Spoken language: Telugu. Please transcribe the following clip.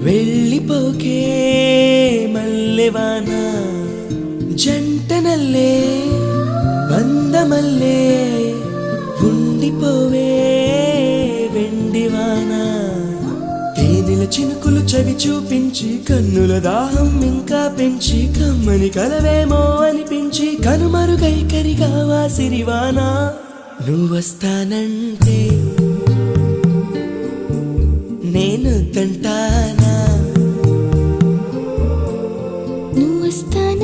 వెళ్ళిపోకే మల్లెవాన జంటనల్లే బందమల్లే ఉండిపోవే వెండివాన తేనెల చినుకులు చవి చూపించి కన్నుల దాహం ఇంకా పెంచి కమ్మని కలవేమో అనిపించి కనుమరుగై కరిగావా సిరివాన నువ్వొస్తానంటే నేను తంటానా నువ్వొస్తానంటే